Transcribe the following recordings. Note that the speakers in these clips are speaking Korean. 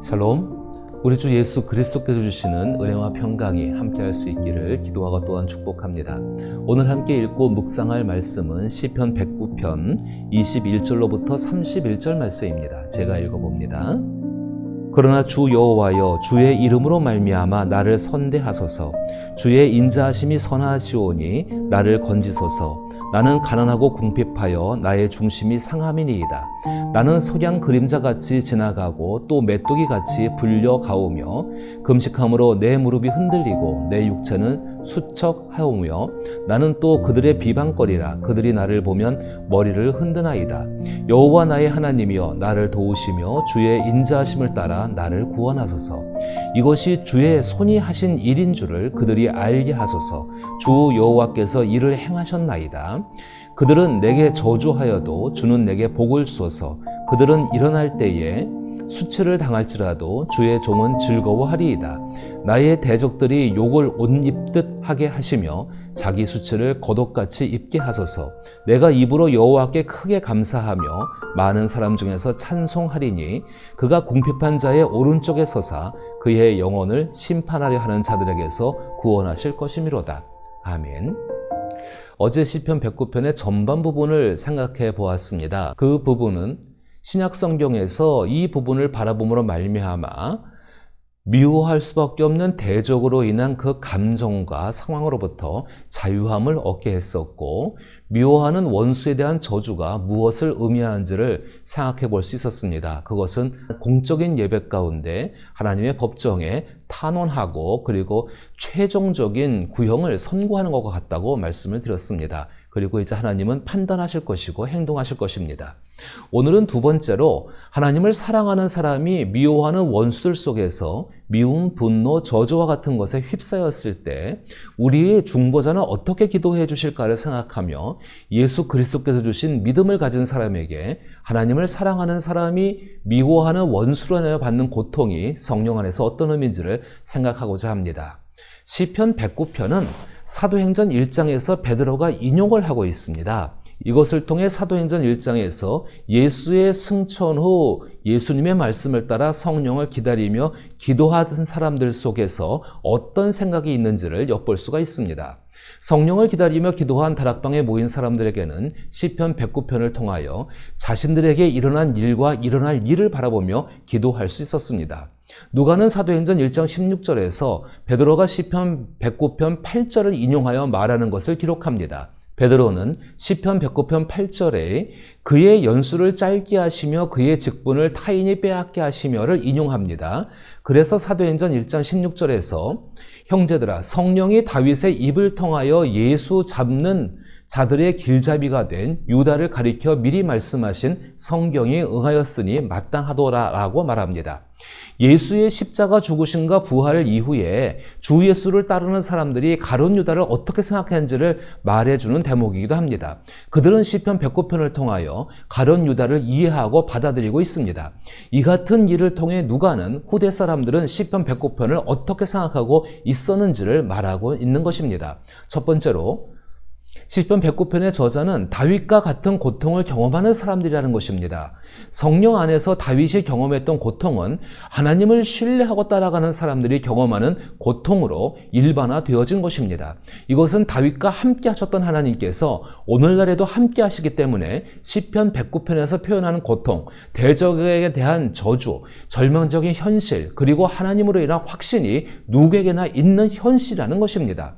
샬롬. 우리 주 예수 그리스도께서 주시는 은혜와 평강이 함께할 수 있기를 기도하고 또한 축복합니다. 오늘 함께 읽고 묵상할 말씀은 시편 109편 21절로부터 31절 말씀입니다. 제가 읽어봅니다. 그러나 주 여호와여, 주의 이름으로 말미암아 나를 선대하소서. 주의 인자하심이 선하시오니 나를 건지소서. 나는 가난하고 궁핍하여 나의 중심이 상함이니이다. 나는 석양 그림자같이 지나가고 또 메뚜기같이 불려가오며 금식함으로 내 무릎이 흔들리고 내 육체는 수척하오며 나는 또 그들의 비방거리라. 그들이 나를 보면 머리를 흔드나이다. 여호와 나의 하나님이여, 나를 도우시며 주의 인자하심을 따라 나를 구원하소서. 이것이 주의 손이 하신 일인 줄을 그들이 알게 하소서. 주 여호와께서 이를 행하셨나이다. 그들은 내게 저주하여도 주는 내게 복을 주소서. 그들은 일어날 때에 수치를 당할지라도 주의 종은 즐거워하리이다. 나의 대적들이 욕을 옷 입듯 하게 하시며 자기 수치를 겉옷같이 입게 하소서. 내가 입으로 여호와께 크게 감사하며 많은 사람 중에서 찬송하리니 그가 궁핍한 자의 오른쪽에 서사 그의 영혼을 심판하려 하는 자들에게서 구원하실 것이미로다. 아멘. 어제 시편 109편의 전반 부분을 생각해 보았습니다. 그 부분은 신약 성경에서 이 부분을 바라봄으로 말미암아 미워할 수밖에 없는 대적으로 인한 그 감정과 상황으로부터 자유함을 얻게 했었고, 미워하는 원수에 대한 저주가 무엇을 의미하는지를 생각해 볼 수 있었습니다. 그것은 공적인 예배 가운데 하나님의 법정에 탄원하고 그리고 최종적인 구형을 선고하는 것과 같다고 말씀을 드렸습니다. 그리고 이제 하나님은 판단하실 것이고 행동하실 것입니다. 오늘은 두 번째로 하나님을 사랑하는 사람이 미워하는 원수들 속에서 미움, 분노, 저주와 같은 것에 휩싸였을 때 우리의 중보자는 어떻게 기도해 주실까를 생각하며 예수 그리스도께서 주신 믿음을 가진 사람에게 하나님을 사랑하는 사람이 미워하는 원수로 인하여 받는 고통이 성령 안에서 어떤 의미인지를 생각하고자 합니다. 시편 109편은 사도행전 1장에서 베드로가 인용을 하고 있습니다. 이것을 통해 사도행전 1장에서 예수의 승천 후 예수님의 말씀을 따라 성령을 기다리며 기도하던 사람들 속에서 어떤 생각이 있는지를 엿볼 수가 있습니다. 성령을 기다리며 기도한 다락방에 모인 사람들에게는 시편 109편을 통하여 자신들에게 일어난 일과 일어날 일을 바라보며 기도할 수 있었습니다. 누가는 사도행전 1장 16절에서 베드로가 시편 109편 8절을 인용하여 말하는 것을 기록합니다. 베드로는 시편 109편 8절에 그의 연수를 짧게 하시며 그의 직분을 타인이 빼앗게 하시며를 인용합니다. 그래서 사도행전 1장 16절에서 형제들아, 성령이 다윗의 입을 통하여 예수 잡는 자들의 길잡이가 된 유다를 가리켜 미리 말씀하신 성경에 응하였으니 마땅하도라라고 말합니다. 예수의 십자가 죽으심과 부활 이후에 주 예수를 따르는 사람들이 가룟 유다를 어떻게 생각했는지를 말해주는 대목이기도 합니다. 그들은 시편 109편을 통하여 가룟 유다를 이해하고 받아들이고 있습니다. 이 같은 일을 통해 누가는 후대 사람들은 시편 109편을 어떻게 생각하고 있었는지를 말하고 있는 것입니다. 첫 번째로 시편 109편의 저자는 다윗과 같은 고통을 경험하는 사람들이라는 것입니다. 성령 안에서 다윗이 경험했던 고통은 하나님을 신뢰하고 따라가는 사람들이 경험하는 고통으로 일반화되어진 것입니다. 이것은 다윗과 함께 하셨던 하나님께서 오늘날에도 함께 하시기 때문에 시편 109편에서 표현하는 고통, 대적에 대한 저주, 절망적인 현실, 그리고 하나님으로 인한 확신이 누구에게나 있는 현실이라는 것입니다.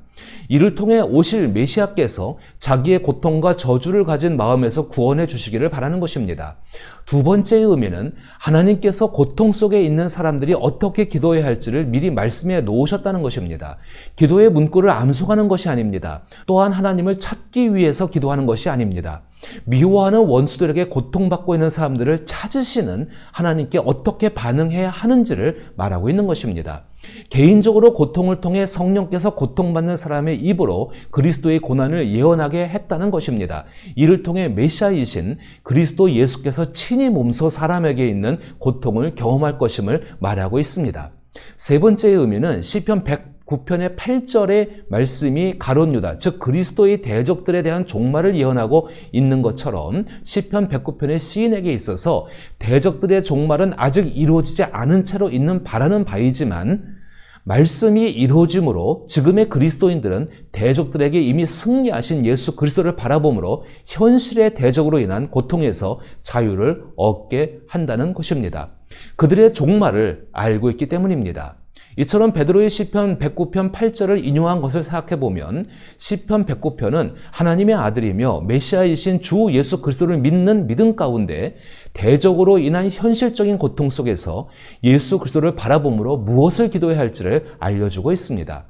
이를 통해 오실 메시아께서 자기의 고통과 저주를 가진 마음에서 구원해 주시기를 바라는 것입니다. 두 번째의 의미는 하나님께서 고통 속에 있는 사람들이 어떻게 기도해야 할지를 미리 말씀해 놓으셨다는 것입니다. 기도의 문구를 암송하는 것이 아닙니다. 또한 하나님을 찾기 위해서 기도하는 것이 아닙니다. 미워하는 원수들에게 고통받고 있는 사람들을 찾으시는 하나님께 어떻게 반응해야 하는지를 말하고 있는 것입니다. 개인적으로 고통을 통해 성령께서 고통받는 사람의 입으로 그리스도의 고난을 예언하게 했다는 것입니다. 이를 통해 메시아이신 그리스도 예수께서 친히 몸소 사람에게 있는 고통을 경험할 것임을 말하고 있습니다. 세 번째의 의미는 시편 109편의 8절의 말씀이 가룟 유다, 즉 그리스도의 대적들에 대한 종말을 예언하고 있는 것처럼 시편 109편의 시인에게 있어서 대적들의 종말은 아직 이루어지지 않은 채로 있는 바라는 바이지만 말씀이 이루어짐으로 지금의 그리스도인들은 대적들에게 이미 승리하신 예수 그리스도를 바라보므로 현실의 대적으로 인한 고통에서 자유를 얻게 한다는 것입니다. 그들의 종말을 알고 있기 때문입니다. 이처럼 베드로의 시편 109편 8절을 인용한 것을 생각해보면 시편 109편은 하나님의 아들이며 메시아이신 주 예수 그리스도를 믿는 믿음 가운데 대적으로 인한 현실적인 고통 속에서 예수 그리스도를 바라봄으로 무엇을 기도해야 할지를 알려주고 있습니다.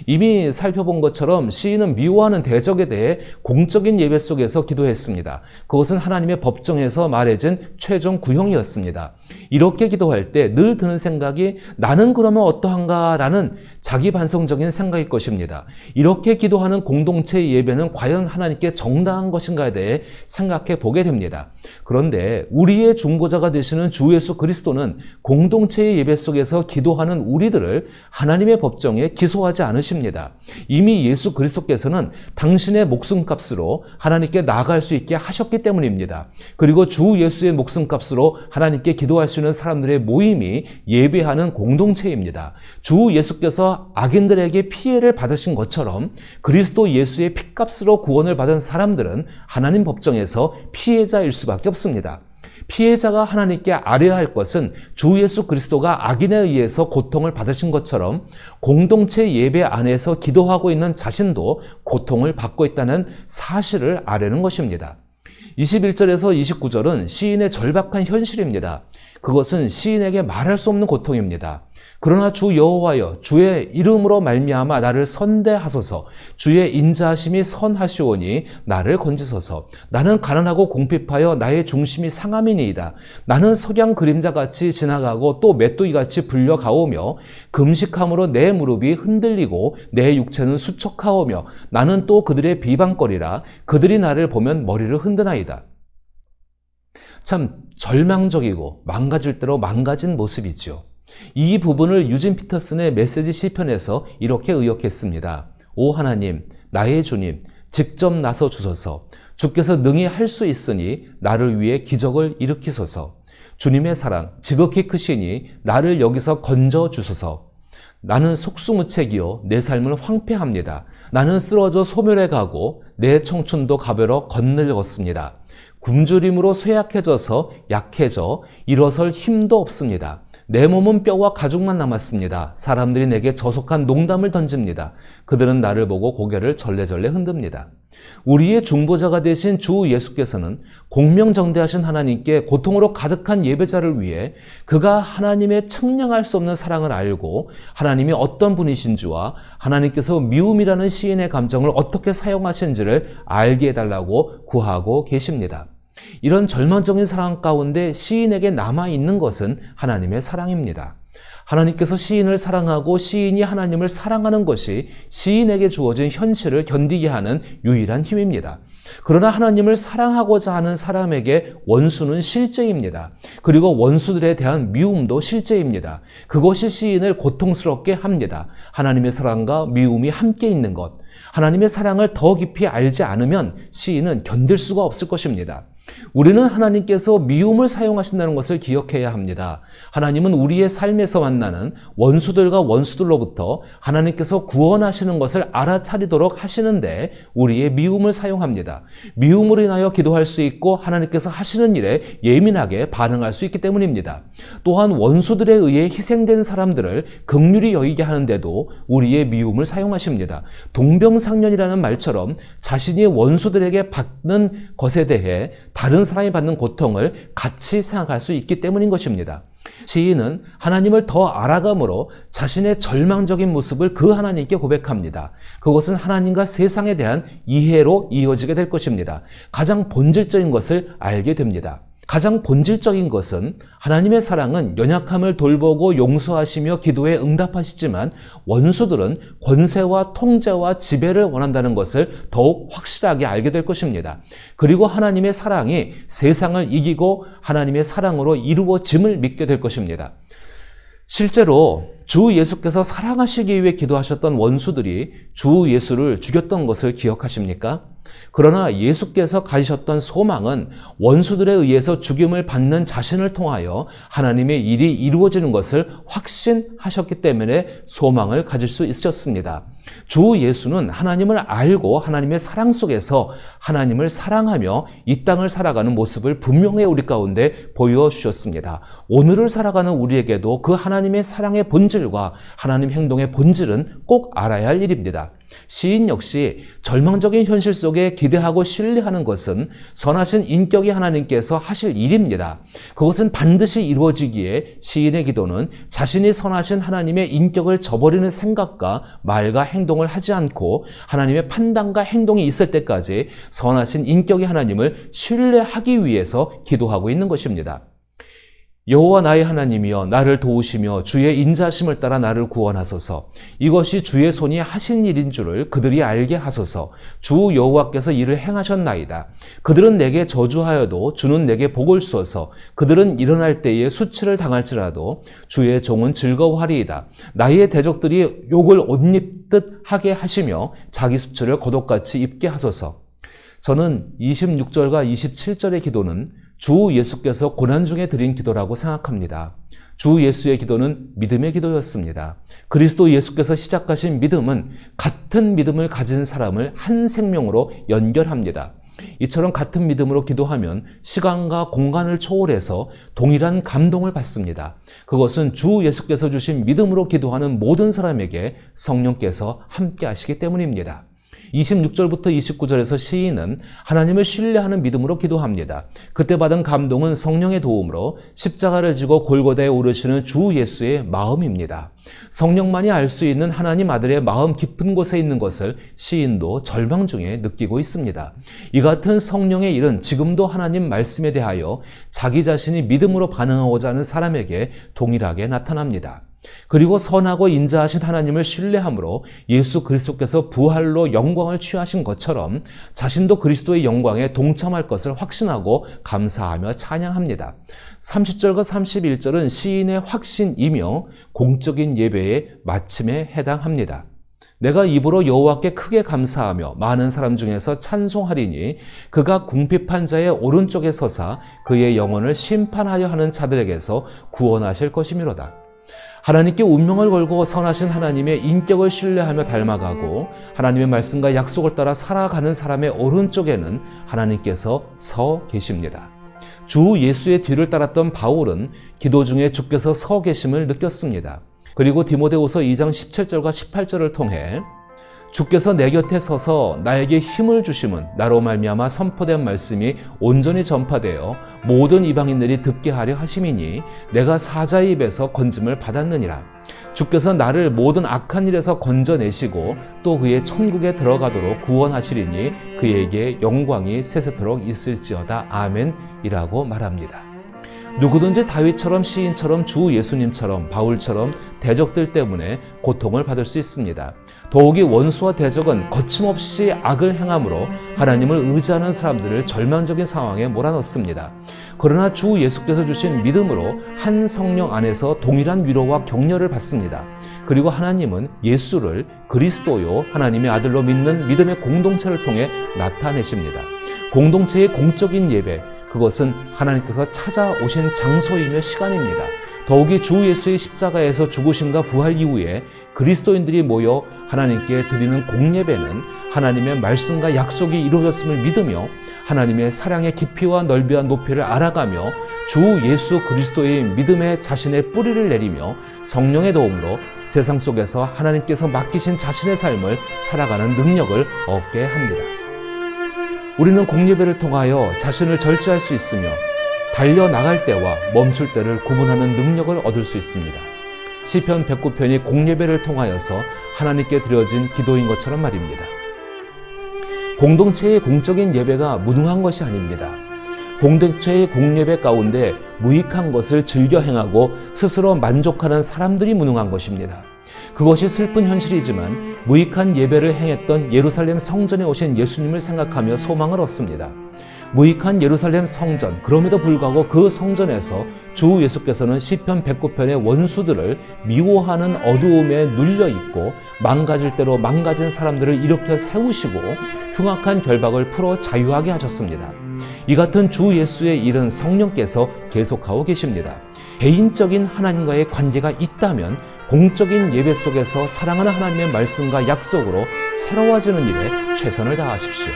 이미 살펴본 것처럼 시인은 미워하는 대적에 대해 공적인 예배 속에서 기도했습니다. 그것은 하나님의 법정에서 말해진 최종 구형이었습니다. 이렇게 기도할 때 늘 드는 생각이 나는 그러면 어떠한가 라는 자기 반성적인 생각일 것입니다. 이렇게 기도하는 공동체의 예배는 과연 하나님께 정당한 것인가에 대해 생각해 보게 됩니다. 그런데 우리의 중보자가 되시는 주 예수 그리스도는 공동체의 예배 속에서 기도하는 우리들을 하나님의 법정에 기소하지 않으십니다. 이미 예수 그리스도께서는 당신의 목숨값으로 하나님께 나아갈 수 있게 하셨기 때문입니다. 그리고 주 예수의 목숨값으로 하나님께 기도할 수 있는 사람들의 모임이 예배하는 공동체입니다. 주 예수께서 악인들에게 피해를 받으신 것처럼 그리스도 예수의 피값으로 구원을 받은 사람들은 하나님 법정에서 피해자일 수밖에 없습니다. 피해자가 하나님께 아뢰야 할 것은 주 예수 그리스도가 악인에 의해서 고통을 받으신 것처럼 공동체 예배 안에서 기도하고 있는 자신도 고통을 받고 있다는 사실을 아뢰는 것입니다. 21절에서 29절은 시인의 절박한 현실입니다. 그것은 시인에게 말할 수 없는 고통입니다. 그러나 주 여호와여 주의 이름으로 말미암아 나를 선대하소서. 주의 인자하심이 선하시오니 나를 건지소서. 나는 가난하고 공핍하여 나의 중심이 상함이니이다. 나는 석양 그림자같이 지나가고 또 메뚜기같이 불려가오며 금식함으로 내 무릎이 흔들리고 내 육체는 수척하오며 나는 또 그들의 비방거리라. 그들이 나를 보면 머리를 흔드나이다. 참 절망적이고 망가질 대로 망가진 모습이죠. 이 부분을 유진 피터슨의 메시지 시편에서 이렇게 의역했습니다. 오 하나님, 나의 주님, 직접 나서 주소서. 주께서 능히 할 수 있으니 나를 위해 기적을 일으키소서. 주님의 사랑 지극히 크시니 나를 여기서 건져 주소서. 나는 속수무책이요 내 삶을 황폐합니다. 나는 쓰러져 소멸해 가고 내 청춘도 가벼러 거늘었습니다. 굶주림으로 쇠약해져서 약해져 일어설 힘도 없습니다. 내 몸은 뼈와 가죽만 남았습니다. 사람들이 내게 저속한 농담을 던집니다. 그들은 나를 보고 고개를 절레절레 흔듭니다. 우리의 중보자가 되신 주 예수께서는 공명정대하신 하나님께 고통으로 가득한 예배자를 위해 그가 하나님의 측량할 수 없는 사랑을 알고 하나님이 어떤 분이신지와 하나님께서 미움이라는 시인의 감정을 어떻게 사용하시는지를 알게 해달라고 구하고 계십니다. 이런 절망적인 사랑 가운데 시인에게 남아있는 것은 하나님의 사랑입니다. 하나님께서 시인을 사랑하고 시인이 하나님을 사랑하는 것이 시인에게 주어진 현실을 견디게 하는 유일한 힘입니다. 그러나 하나님을 사랑하고자 하는 사람에게 원수는 실제입니다. 그리고 원수들에 대한 미움도 실제입니다. 그것이 시인을 고통스럽게 합니다. 하나님의 사랑과 미움이 함께 있는 것. 하나님의 사랑을 더 깊이 알지 않으면 시인은 견딜 수가 없을 것입니다. 우리는 하나님께서 미움을 사용하신다는 것을 기억해야 합니다. 하나님은 우리의 삶에서 만나는 원수들과 원수들로부터 하나님께서 구원하시는 것을 알아차리도록 하시는데 우리의 미움을 사용합니다. 미움으로 인하여 기도할 수 있고 하나님께서 하시는 일에 예민하게 반응할 수 있기 때문입니다. 또한 원수들에 의해 희생된 사람들을 긍휼히 여기게 하는데도 우리의 미움을 사용하십니다. 동병상련이라는 말처럼 자신이 원수들에게 받는 것에 대해 다른 사람이 받는 고통을 같이 생각할 수 있기 때문인 것입니다. 시인은 하나님을 더 알아감으로 자신의 절망적인 모습을 그 하나님께 고백합니다. 그것은 하나님과 세상에 대한 이해로 이어지게 될 것입니다. 가장 본질적인 것을 알게 됩니다. 가장 본질적인 것은 하나님의 사랑은 연약함을 돌보고 용서하시며 기도에 응답하시지만 원수들은 권세와 통제와 지배를 원한다는 것을 더욱 확실하게 알게 될 것입니다. 그리고 하나님의 사랑이 세상을 이기고 하나님의 사랑으로 이루어짐을 믿게 될 것입니다. 실제로 주 예수께서 사랑하시기 위해 기도하셨던 원수들이 주 예수를 죽였던 것을 기억하십니까? 그러나 예수께서 가지셨던 소망은 원수들에 의해서 죽임을 받는 자신을 통하여 하나님의 일이 이루어지는 것을 확신하셨기 때문에 소망을 가질 수 있으셨습니다. 주 예수는 하나님을 알고 하나님의 사랑 속에서 하나님을 사랑하며 이 땅을 살아가는 모습을 분명히 우리 가운데 보여주셨습니다. 오늘을 살아가는 우리에게도 그 하나님의 사랑의 본질과 하나님 행동의 본질은 꼭 알아야 할 일입니다. 시인 역시 절망적인 현실 속에 기대하고 신뢰하는 것은 선하신 인격의 하나님께서 하실 일입니다. 그것은 반드시 이루어지기에 시인의 기도는 자신이 선하신 하나님의 인격을 저버리는 생각과 말과 행동을 하지 않고 하나님의 판단과 행동이 있을 때까지 선하신 인격의 하나님을 신뢰하기 위해서 기도하고 있는 것입니다. 여호와 나의 하나님이여 나를 도우시며 주의 인자심을 따라 나를 구원하소서. 이것이 주의 손이 하신 일인 줄을 그들이 알게 하소서. 주 여호와께서 이를 행하셨나이다. 그들은 내게 저주하여도 주는 내게 복을 주소서. 그들은 일어날 때에 수치를 당할지라도 주의 종은 즐거워하리이다. 나의 대적들이 욕을 옷 입듯 하게 하시며 자기 수치를 겉옷같이 입게 하소서. 저는 26절과 27절의 기도는 주 예수께서 고난 중에 드린 기도라고 생각합니다. 주 예수의 기도는 믿음의 기도였습니다. 그리스도 예수께서 시작하신 믿음은 같은 믿음을 가진 사람을 한 생명으로 연결합니다. 이처럼 같은 믿음으로 기도하면 시간과 공간을 초월해서 동일한 감동을 받습니다. 그것은 주 예수께서 주신 믿음으로 기도하는 모든 사람에게 성령께서 함께 하시기 때문입니다. 26절부터 29절에서 시인은 하나님을 신뢰하는 믿음으로 기도합니다. 그때 받은 감동은 성령의 도움으로 십자가를 지고 골고다에 오르시는 주 예수의 마음입니다. 성령만이 알 수 있는 하나님 아들의 마음 깊은 곳에 있는 것을 시인도 절망 중에 느끼고 있습니다. 이 같은 성령의 일은 지금도 하나님 말씀에 대하여 자기 자신이 믿음으로 반응하고자 하는 사람에게 동일하게 나타납니다. 그리고 선하고 인자하신 하나님을 신뢰함으로 예수 그리스도께서 부활로 영광을 취하신 것처럼 자신도 그리스도의 영광에 동참할 것을 확신하고 감사하며 찬양합니다. 30절과 31절은 시인의 확신이며 공적인 예배의 마침에 해당합니다. 내가 입으로 여호와께 크게 감사하며 많은 사람 중에서 찬송하리니 그가 궁핍한 자의 오른쪽에 서사 그의 영혼을 심판하려 하는 자들에게서 구원하실 것이미로다. 하나님께 운명을 걸고 선하신 하나님의 인격을 신뢰하며 닮아가고 하나님의 말씀과 약속을 따라 살아가는 사람의 오른쪽에는 하나님께서 서 계십니다. 주 예수의 뒤를 따랐던 바울은 기도 중에 주께서 서 계심을 느꼈습니다. 그리고 디모데후서 2장 17절과 18절을 통해 주께서 내 곁에 서서 나에게 힘을 주심은 나로 말미암아 선포된 말씀이 온전히 전파되어 모든 이방인들이 듣게 하려 하심이니 내가 사자의 입에서 건짐을 받았느니라. 주께서 나를 모든 악한 일에서 건져내시고 또 그의 천국에 들어가도록 구원하시리니 그에게 영광이 세세토록 있을지어다. 아멘이라고 말합니다. 누구든지 다윗처럼 시인처럼 주 예수님처럼 바울처럼 대적들 때문에 고통을 받을 수 있습니다. 더욱이 원수와 대적은 거침없이 악을 행함으로 하나님을 의지하는 사람들을 절망적인 상황에 몰아넣습니다. 그러나 주 예수께서 주신 믿음으로 한 성령 안에서 동일한 위로와 격려를 받습니다. 그리고 하나님은 예수를 그리스도요 하나님의 아들로 믿는 믿음의 공동체를 통해 나타내십니다. 공동체의 공적인 예배, 그것은 하나님께서 찾아오신 장소이며 시간입니다. 더욱이 주 예수의 십자가에서 죽으심과 부활 이후에 그리스도인들이 모여 하나님께 드리는 공예배는 하나님의 말씀과 약속이 이루어졌음을 믿으며 하나님의 사랑의 깊이와 넓이와 높이를 알아가며 주 예수 그리스도의 믿음에 자신의 뿌리를 내리며 성령의 도움으로 세상 속에서 하나님께서 맡기신 자신의 삶을 살아가는 능력을 얻게 합니다. 우리는 공예배를 통하여 자신을 절제할 수 있으며 달려나갈 때와 멈출 때를 구분하는 능력을 얻을 수 있습니다. 시편 109편이 공예배를 통하여서 하나님께 드려진 기도인 것처럼 말입니다. 공동체의 공적인 예배가 무능한 것이 아닙니다. 공동체의 공예배 가운데 무익한 것을 즐겨 행하고 스스로 만족하는 사람들이 무능한 것입니다. 그것이 슬픈 현실이지만 무익한 예배를 행했던 예루살렘 성전에 오신 예수님을 생각하며 소망을 얻습니다. 무익한 예루살렘 성전, 그럼에도 불구하고 그 성전에서 주 예수께서는 시편 109편의 원수들을 미워하는 어두움에 눌려있고 망가질 대로 망가진 사람들을 일으켜 세우시고 흉악한 결박을 풀어 자유하게 하셨습니다. 이 같은 주 예수의 일은 성령께서 계속하고 계십니다. 개인적인 하나님과의 관계가 있다면 공적인 예배 속에서 사랑하는 하나님의 말씀과 약속으로 새로워지는 일에 최선을 다하십시오.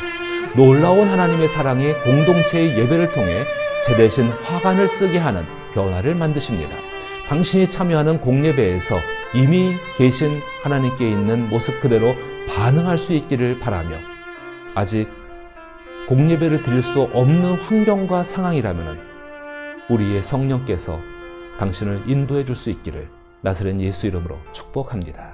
놀라운 하나님의 사랑이 공동체의 예배를 통해 제 대신 화관을 쓰게 하는 변화를 만드십니다. 당신이 참여하는 공예배에서 이미 계신 하나님께 있는 모습 그대로 반응할 수 있기를 바라며, 아직 공예배를 드릴 수 없는 환경과 상황이라면 우리의 성령께서 당신을 인도해 줄 수 있기를 나사렛 예수 이름으로 축복합니다.